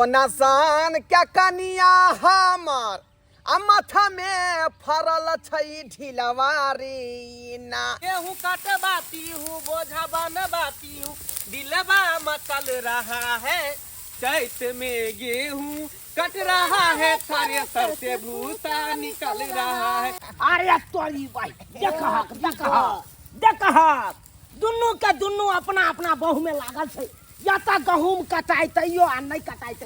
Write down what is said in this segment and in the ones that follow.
नसान क्या कनिया हमर माथा में फरल छई ढिलवारी ना। गेहूं काटबाती हूँ बोझा बनबाती हूँ दिलवा मचल रहा है। चैत में गेहूं कट रहा है थारे सर से भूसा निकल रहा है। अरे तोरी भाई देखा दुन्नू के दुन्नू अपना अपना बहु में लागल छे। या त गहूम कटाई तैयो आ नहीं कटाई ते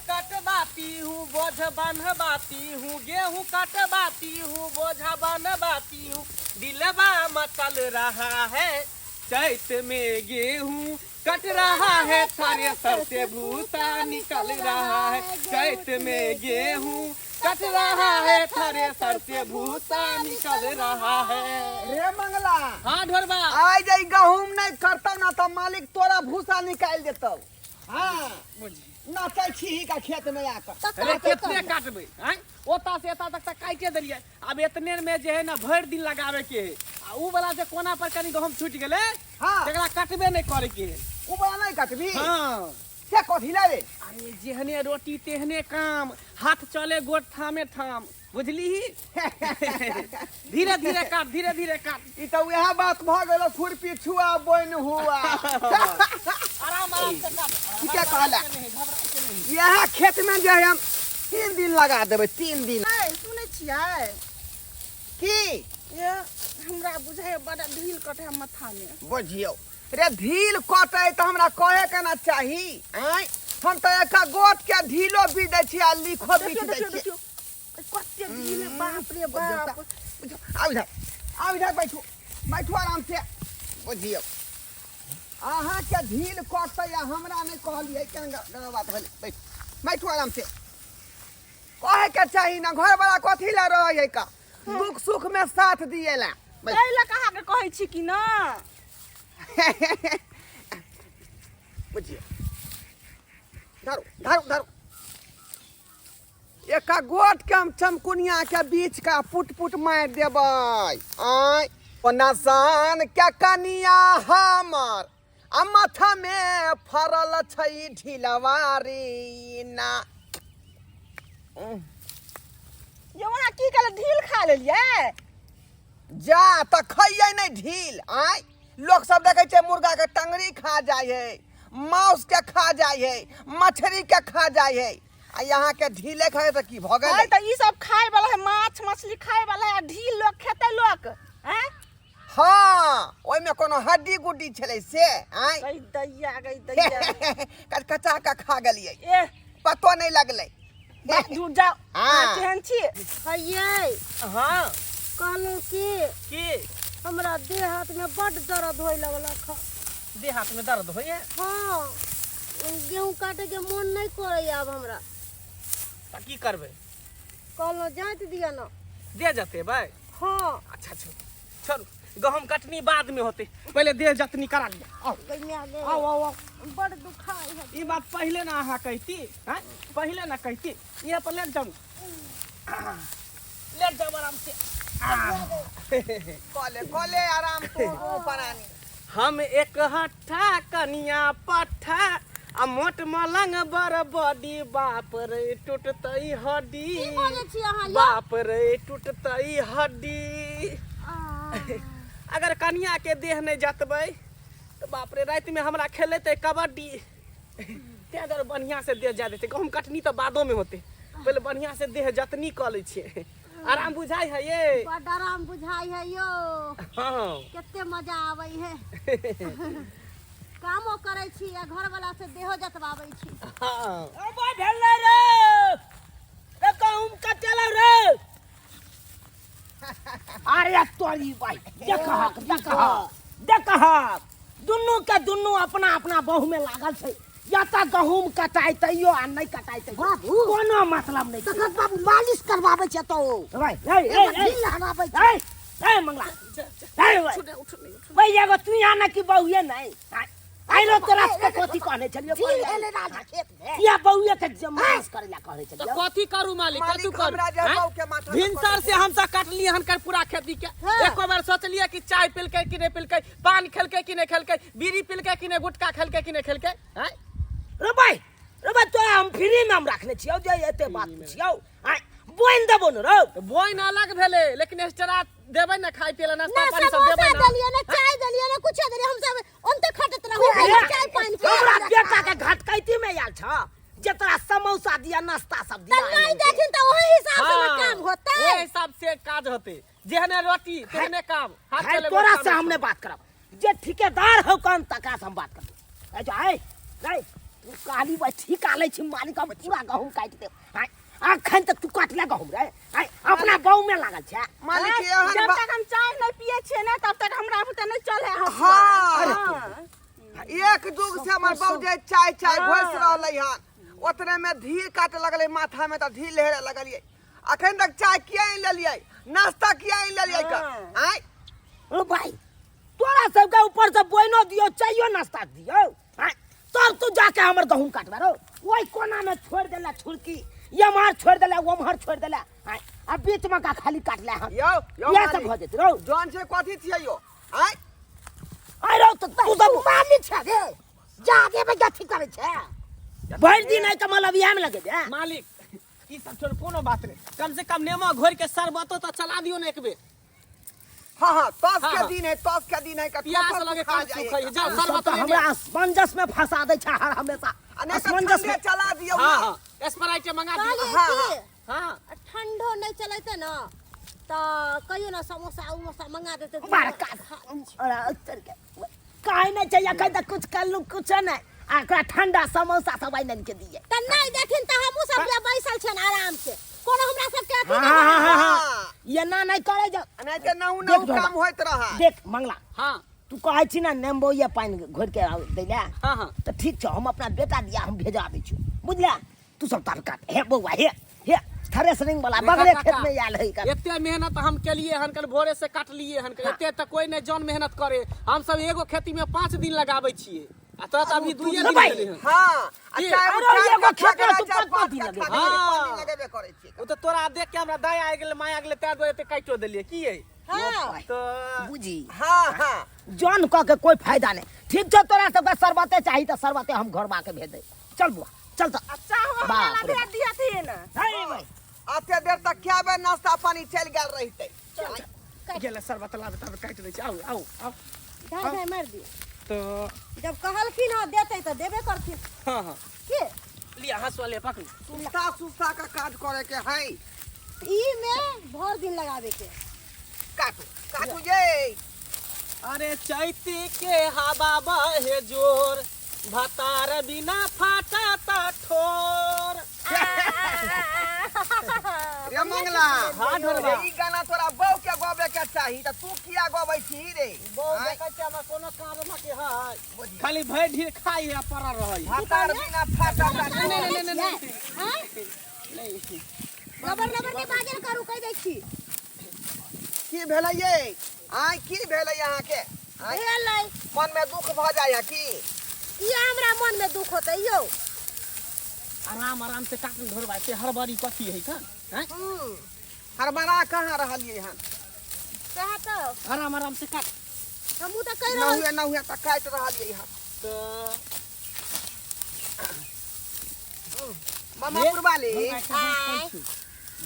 कटबाती हूँ बोझ बनबाती हूँ गेहूं कटबाती हूँ बोझा बनबाती हूँ दिलवा मचल रहा है। चैत में गेहूं कट रहा है थारे सर से भूसा निकल रहा है। चैत में गेहूं कट रहा है थारे सर से भूसा निकल रहा है। रे मंगला हाँ ढोरबा आई जाई गहूम नहीं करता ना तो मालिक तोरा भूसा निकाल देतो। हाँ ना छी का खेत में आकर अरे कितने काटबे हैं ओता से एता तक काटे देलिए। अब इतने में जे है ना भर दिन लगावे के है आ उ वाला जे कोना पर कनी गहूम छूट गेले हाँ एकरा काटबे नहीं करे के है। उ बड़ा नहीं काटबी हां क्या कथी रे। अरे जेहने रोटी तेहने काम हाथ चले गोट थामे थाम बुझली ही। धीरे धीरे काट धीरे धीरे काट। ई तो वह बात भ गेलो खुरपी छुआ बोइन हुआ। आराम आराम से काट। क्या कहला घबरा के नहीं। यह खेत में जो है हम 3 दिन लगा देबे 3 दिन। सुने छियै की ये हमरा बुझाय बड़ा ढील कटे माथा में। बुझियो रे ढील कटे तो हमरा कहे के ना चाही। आय हम तो एक गोट के ढीलो भी दै छी आ लिखो भी दै छी। कते ढील बाप रे बाप। आओ इधर बैठो बैठो आराम से। बुझियो अहाँ के ढील कटे या हमरा नहीं कहलिए केना बात भेल। बैठो आराम से कहे के चाही ना घर वाला कथी ला रहे का दुख सुख में साथ दिएला। एला कहा के कहै छी कि ना बुझिए धरो धरो धरो एक गोट के हम चमकुनिया के बीच का पुट पुट मार देबै। आय नसान क्या कनिया हमर माथा में फरल छई ढिलवारी ना। ये वहां की कल ढील खा लेलिए जा त खइयै नहीं ढील। आय लोग सब देखे छे मुर्गा के टंगरी खा जाय है मांस के खा जाय है मछली के खा जाय है आ यहाँ के ढीले खाए तो की भ गेल। त ई सब खाए वाला है माछ मछली खाए वाला है ढील लोग खेते लोग हैं। हाँ ओइ में कोनो हड्डी गुड्डी छले से। आय गई दैया कचकचा का खा गेलिए ए पतो नहीं लगले। दूर जाओ हाँ। केहन छी हइये हाँ कहलू की हमरा देह हाथ में बड़ दर्द होय लगल ख। देह हाथ में दर्द होइए हां गेहूं काटे के मन नहीं करे अब हमरा। त की करबे कहलो जांच दिया ना दे जते भाई। हां अच्छा अच्छा चल गहूम कटनी बाद में होते पहले देह जतनी करा लिया। आओ आओ आओ आओ। बड़ दुखाई है। ये बात पहले ना अहाँ कहती हैं पहले ना कहती ये पर लेट जाऊं लेट जाओ आराम से। कोले आराम तू परानी। हम एक हट्ठा कनिया पट्ठा आ मोट मलंग बर बॉडी बाप रे टूटतई हड्डी बाप रे टूटतई हड्डी। अगर कनिया के देह नहीं जतबै तो बाप रे रात में हमरा खेलेते कबड्डी ते अगर बढ़िया से देह जा देते गहूम कटनी तो बादो में होते पहले बढ़िया से देह जतनी क ले छे। आराम बुझाई है ये बड़ आराम बुझाई है यो। हाँ केते मजा आवे है कामो करे छी या घर वाला से देहो जतवावे छी। हाँ ओ बा भेले रे ए गहूम कटेला रे। अरे तोरी भाई देखा दुन्नू के दुन्नू अपना अपना बहु में लागल छे। या त गहूम कटाई तैयो आ नहीं कटाई ते कोनो मतलब नहीं। तखन बाबू मालिश करवावे छ तो भाई ए लगावे ए मंगला ए भाई एगो तू यहाँ ना की बहु है नहीं। आइलो तोरा से कथी कहने छलियो ढील एले राजा खेत में या बउए के जमास करे ला कहने तो छलियो कथी करू मालिक कथू मालिक करू हमरा जे बहू के माथा भिनसर से हम सब काटलिए हनकर पूरा खेती के एको बार सोचलिए कि चाय पिलकै कि नहीं पिलकै पान खेलकै कि नहीं खेलकै बीड़ी पिलकै कि नहीं गुटखा खेलकै कि नहीं खेलकै हैं रे भाई तो हम फ्री में हम रखने छियो जे एते बात छियो आइ बोइन देबो न रो बोइन अलग भेले लेकिन एक्स्ट्रा देबै ना खाइ पिए ला नाश्ता ना पानी सब देबै समोसा ना दलिए ना चाय दलिए ना कुछ दलिए हम सब उनते खटत रहू चाय पानी हमरा बेटा के घटकैती में आयल छ जे तोरा समोसा दिया नाश्ता सब दिया नहीं देखिन तो वही हिसाब से ना काम होता ओहि हिसाब से काज होते जेहने रोटी तेहने काम हाथ है चले तोरा से हमने बात करब जे ठेकेदार हो कौन तका से हम बात करब अच्छा आइ रे तू काली बा ठिका लै छी मालिक हम पूरा गहूम काट दे आइ अखन तक तू काट ले गहूम रे आइ अपना बाऊ में लागल छ मालिक जब एहन तक हम चाय नहीं पिए छे ना तब तक हमरा बुते नहीं चले हाँ एक जुग से हमर बहू जे चाय चाय घोष रहलै हन ओतने में धीर काटे लगले माथा में त धीर लहरे लगलिए अखन तक चाय किया नहीं लेलिए नाश्ता किया नहीं लेलिए का आइ ओ भाई तोरा सब के ऊपर से बोइनो दियो चाहियो नाश्ता दियो आइ तब तू जाके हमर गहूम काटबा रो ओइ कोना में छोड़ देला छुड़की ये मार छोड़ देला वो मार छोड़ देला आइ अब बीच में का खाली काट ले हम यो ये सब हो जेत रो जॉन से कथी छियै यो आइ आइ रो तो तू तो मालिक छ रे जाके पे गथी करे छ भर दिन है कमल अभिया में लगे दे मालिक ई सब छोड़ कोनो बात नहीं कम से कम नेमो घोर के शरबतो तो चला दियो ना एक बेर हाँ तस हाँ, के हाँ। दिन है तस के दिन है का प्यास लगे कम सुख है जा सब शरबत तो ले हमरा असमंजस में फंसा दे छ हर हमेशा अने असमंजस ठंडे में चला दियो हां ना हां स्प्राइट मंगा दियो हाँ, हाँ। हां ठंडो नहीं चलते ना तो कहियो ना समोसा उमोसा मंगा देते बड़का अरे उतर के काहे नहीं चाहिए कहीं तक कुछ कर लूं कुछ नहीं आकरा ठंडा समोसा सब आइन के दिए त नहीं देखिन त हमहु सब ले बैसल छन आराम से कोनो हमरा सब के अथी हाँ ये ना नहीं करे जा नहीं तो नहु देख नहु ढोला। काम होइत रहा देख मंगला हां तू कहे छी ना नेम्बो या पानी घोर के दैला हां हां तो ठीक छ हम अपना बेटा दिया हम भेजा दै छी बुझला तू सब तार काट हे बउआ हे थ्रेसरिंग वाला बगले खेत में आयल है का एते मेहनत हम केलिए हनकल भोरे से काटलिए हनकल एते त कोई नहीं जौन मेहनत करे हम सब एगो खेती में 5 दिन लगाबै छिए आ तो अभी 2 दिन भेलै हन हाँ की? अच्छा अरे एगो खेत में तू चार पाँच दिन पाँच लगे। पानी लगेबे करे छी ओ तो तोरा देख के हमरा दया आ गेल माया गेल तै दो एते काटियो देलिए की है हां तो बुझी हाँ हाँ जौन कह के कोई फायदा नहीं ठीक छ तोरा सब के शरबते चाहिए तो शरबते हम घर बा के भेज दे चल बुआ चल तो अच्छा हो बाप वाला रे। दे दिया थी ना हे भाई आते देर तक क्या बे नाश्ता पानी चल गेल रहते गेल सरबत ला तब काट दै छी आओ आओ आओ ढाई ढाई मार दिए तो जब कहलखिन ना देते तो देबे करथिन हां हां के लिया हंसवा ले पकड़ सुस्ता सुस्ता का काज करे के है ई में भर दिन लगावे के काटू काटू ये अरे चैती के हवा बहे जोर भतार बिना फाटा ता ठोर रे मंगला हाँ, ढोलबा। ई गाना तोरा बहू के गवे के चाही त तू किया गबै छी रे बहुत देखै छै हमरा कोनो काम न के है खाली भय ढीर खाई है पर रहै भातार बिना फाटा नहीं हां नहीं लबर लबर के बाजल करू कह दै छी की भेलै ये आइ की भेलै यहाँ के आइ भेलै मन में दुख भ जाय की ई हमरा मन में दुख होते यो आराम आराम से काटन ढोरबा से हर बारी कथी है का हैं हरबरा कहाँ रहलिए हन कहा तो आराम आराम से काट हमहु त कह न हुए त काट रहलिए हन तो मामा पुरवाली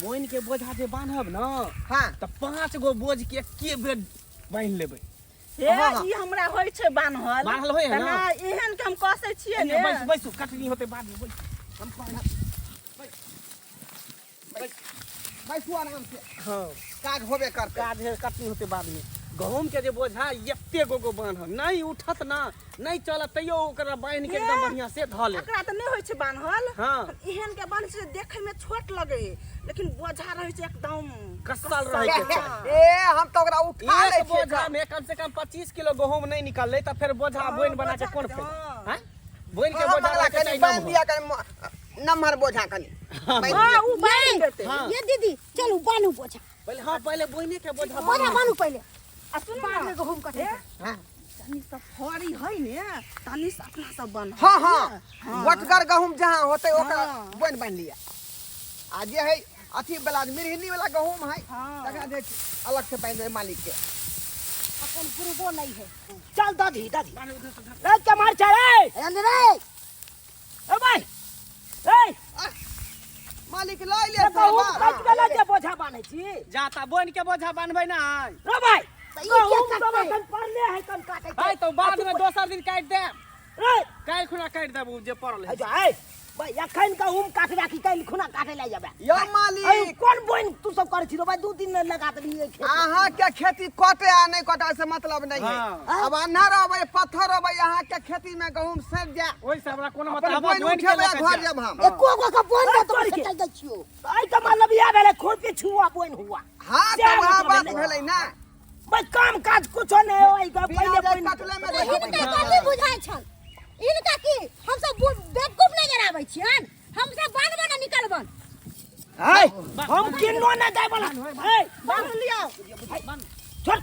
मोइन के बोझा जे बांधब न हाँ त 5 गो बोझ के एके बेर बांध लेबै हे ई हमरा होय छै बान्हल बान्हल होय है ना एहन के हम कसै छियै एने ने बैस बैसू कटनी होते बाद में बैस हम कहना बैठू आराम से हां काज होबे करते काज है कटनी होते बाद में गहूम के जे बोझा एते गो बांध नहीं उठत ना नहीं चलत तैयो ओकरा बांध के एकदम बढ़िया से ध ले एकरा त नहीं होय छै बान्हल हां एहन के बान्ह छै देखे में छोट लगे लेकिन बोझा रहे छै एकदम कसल रहे के चाही ए हम तो ओकरा उठा ले एक बोझा में कम से कम 25 किलो गहूम नहीं निकलले त फिर बोझा बोइन बना के कोन फेर हैं बोइन के बोझा मंगला रखे कनी चाहिए बांध दिया कनी नमहर बोझा कनी हां उ बांध देते हाँ। ये दीदी चलू बान्हू बोझा पहले हां पहले बोइने के बोझा बोझा बान्हू पहले आ सुन बाद में गहूम कटे हां तनी सब फरी है ने तनी से अपना सब बन हाँ हाँ वटकर गहूम जहाँ होते ओकरा हाँ। बन बन लिया आ जे है अथी वाला मिरहिनी वाला गहूम है हाँ। तकरा दे अलग से पहन दे मालिक के अपन गुरुबो नहीं है चल दादी दादी रे कमार चल रे अंदर रे ओ भाई ए मालिक लै ले गहूम काट के ले बोझा बांधे छी जाता बोन के बोझा बांधबै ना रे भाई गहूम सब अपन पड़ले है कम काटे है तो बाद में दोसर दिन काट दे रे काल खुना काट देबू जे पड़ल है ए भाई अखन गहूम काट राखी काल खुना काटे ले जाबे यो मालिक कौन बोइन तू सब कर छी रे भाई 2 दिन लगा देली खेत अहाँ के खेती कटे आ नहीं कटे से मतलब नहीं है हाँ। अब अन्हार होबै पत्थर होबै अहाँ के खेती में गहूम सड़ जाए ओइ से हमरा कोनो अपन मतलब बोइन बोन के उठेबै घर लेके जब हम एको गो का बोइन दे तो चल दे छियो आई का मतलब या भेले खुरपी छुआ बोइन हुआ हाँ तो वहाँ बात भेलै ना भाई काम काज कुछो नहीं होई का बिना पहले जे बोइन कटले में इनका कथी बुझाइ छल इनका की हम सब बेवकूफ नहीं कराबै छियन हम सब बानबो न निकलबन हाय हम किन्नो ना जाय वाला हाय बांध लिया छोड़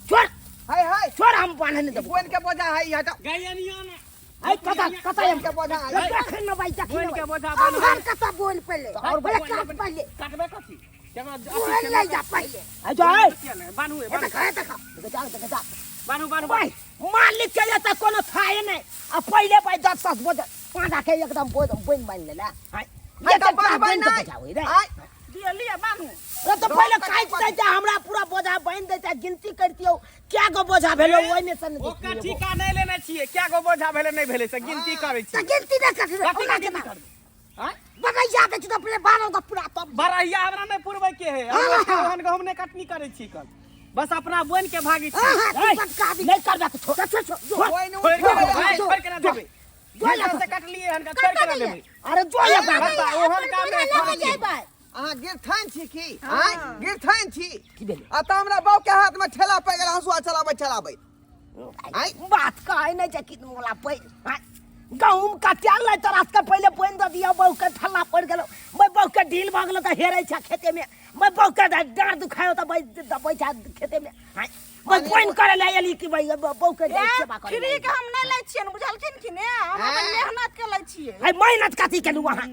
छोड़ हाय हाय छोड़ हम बांधे नहीं देबो बोइन के बोझा है हटा गैयनिया ना हाय कता बोइन के बोझा है रखन न भाई तक बोन के बोझा हम बांधबै घर कता बोल पहले और बोले काट पहले काटबे कथी केना बोल ले जा पहले आ जाए बानू ए तक जा बानू बानू भाई मालिक के त कोनो थाए नहीं आ पहले भाई 10 बोझ पांडा के एकदम बोइन बांध लेला हाय ये तो बांधबै तो नहीं बचाओ रे आय दिया लिया बानू रे तो पहले काट देता हमरा पूरा बोझा बांध देता गिनती करतियो क्या गो बोझा भेलो ओइ में से ओकर ठिका नहीं लेने छिए क्या गो बोझा भेले नहीं भेले से गिनती करै छी तो गिनती न कर कथी का गिनती करबै हैं बगैया के तो पहले बानो का पूरा तो बरैया हमरा नहीं पुरबै के है हम गहूम नहीं कटनी करै छी कल बस अपना बोन के भागी छी नहीं कर दे छोड़ छोड़ बोइन छोड़ के उठेबै छोड़ के ना देबै जोया से काट लिए हन का छोड़ के ना देबै अरे जो ये बता ओहन काम बोले नहीं लगे करै जाय अहाँ गिरथान छी की आय गिरथान छी की भेले आ त हमरा बाऊ के हाथ में ठेला पे गेल हंसुआ चलाबै आय बात काहे नहीं जे किन वाला पे गहूम काटियाल ले तो रात के पहले बोइन द दिया बहु के ठल्ला पड़ गेलो मैं बहु के ढील भाग गेलो त हेरै छ खेते में मैं बहु के डार दुखायो त भाई दबै छ खेते में मैं बोइन करे ले एली कि भाई बहु के सेवा करे फ्री के हम नहीं लै छियन बुझलखिन कि ने हम अपन मेहनत के लै छियै है मेहनत कथी केलु वहां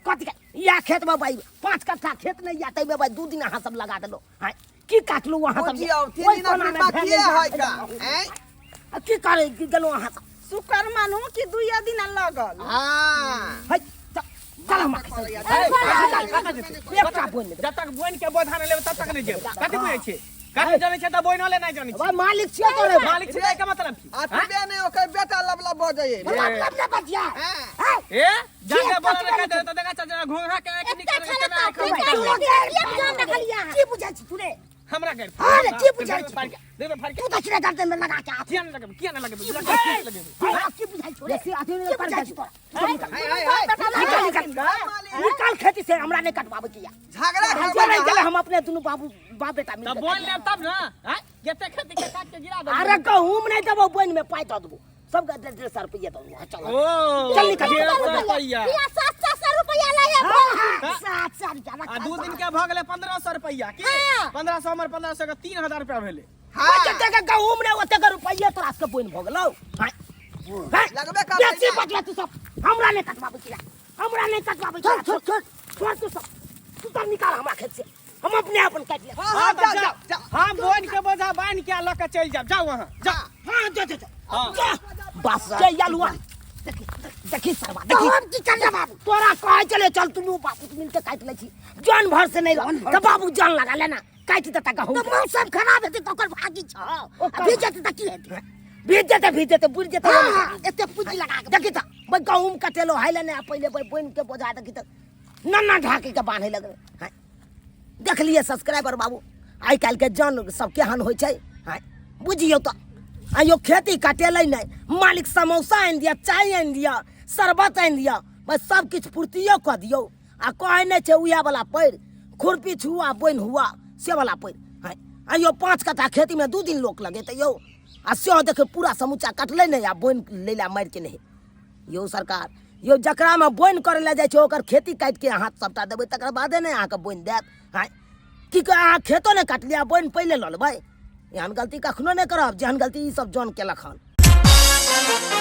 कथी के या खेत में भाई 5 कट्ठा खेत नहीं या तै में भाई 2 दिन अहाँ सब लगा देलो है की काटलु वहां सब बुझियौ 3 दिन अपने बाकी है का हैं की करे की गेलो अहाँ सब शुक्र मानू कि 2 दिन लगल हां है चल हम एकटा बोइन जब तक बोन के बोझा नहीं लेबै तब तक नहीं जेबै कथी बुझै छी कथी जानै छै त बोइनो ले नहीं जानै छी भाई मालिक छियै तोरे मालिक छै के मतलब की अतबे नहीं ओकर बेटा लबला भ जाए मतलब ना बचिया हैं ए जाके बोले के दे त देखा छ घोंघा के एक निकल के ना की बुझै छी तूने हमरा के अरे की बुझै छी देबे फाड़ के तू दक्षिण गर्दन में लगा के किया नहीं लगे किया नहीं लगे की बुझै छी ऐसे आदमी ने कर दे तोरा हाय निकाल खेती से हमरा नहीं कटवाबे किया झगड़ा हमसे नहीं चले हम अपने दोनों बाप बेटा मिल तब बोल ले तब ना हैं जते खेती के काट के गिरा दे अरे गहूम नहीं देबो बोइन में पाई दो सब का 1.5 रुपया दो चल ओ चल निकल। 1.5 रुपया या 700 रुपया ले 700 जाना आ 2 दिन के भ गेले 1500 रुपया की हाँ। 1500 हमर 1500 के 3000 रुपया भेले जते के गहूम नहीं ओते के रुपया तोरा के बोइन भ गेलो लगबे कर बेसी बचला तू सब हमरा नहीं कटवाबे किया हमरा नहीं कटवाबे छोड़ छोड़ छोड़ छोड़ तू सब तू तो निकाल हमरा खेत से हम अपने अपन काट ले हां जा हम बोन के बोझा बांध के लक चल जाब जाओ वहां जा हां जा हाँ। बस चल यालुआ देखी सरवा देखी हम की करना बाबू तोरा कहे चले चल तू बाबू मिलके काट ले छी जान भर से नहीं तो बाबू जान लगा लेना काट देता गहूम तो मौसम खराब है तो ओकर भागी छ अभी जत तक की है भीज देते बुझ जेते हां एते पूंजी लगा के देखी त भाई गहूम कटेलो हाइले ने पहले भाई बोइन के बोझा देखी त नन्ना ढाके के बांधे लगले हां देख लिए सब्सक्राइबर बाबू आई काल के जन सब केहन होय छै हां बुझियो त आयो खेती काटेले नहीं मालिक समोसा आन दिया चाय आन दिया शरबत आन दिया बस सब कुछ पूर्तियो क दियो आ कहे नहीं छै उया वाला पैर खुरपी छुआ बोइन हुआ से वाला पैर हां आयो 5 कट्ठा खेती में 2 दिन लोक लगे त यो आ से देखे पूरा समूचा कटले नहीं आ बोइन लेला मार के नहीं यो सरकार यो जकरा में बोइन करे ले जाय छै ओकर खेती काट के हाथ सबटा देबै तकर बादे नहीं आके बोइन देत हां की अहाँ खेतो ने काट लिया बोइन पहले ल लेबै एहन गलती कखनो नहीं करब जेहन गलती ई सब जन केलक हन। रे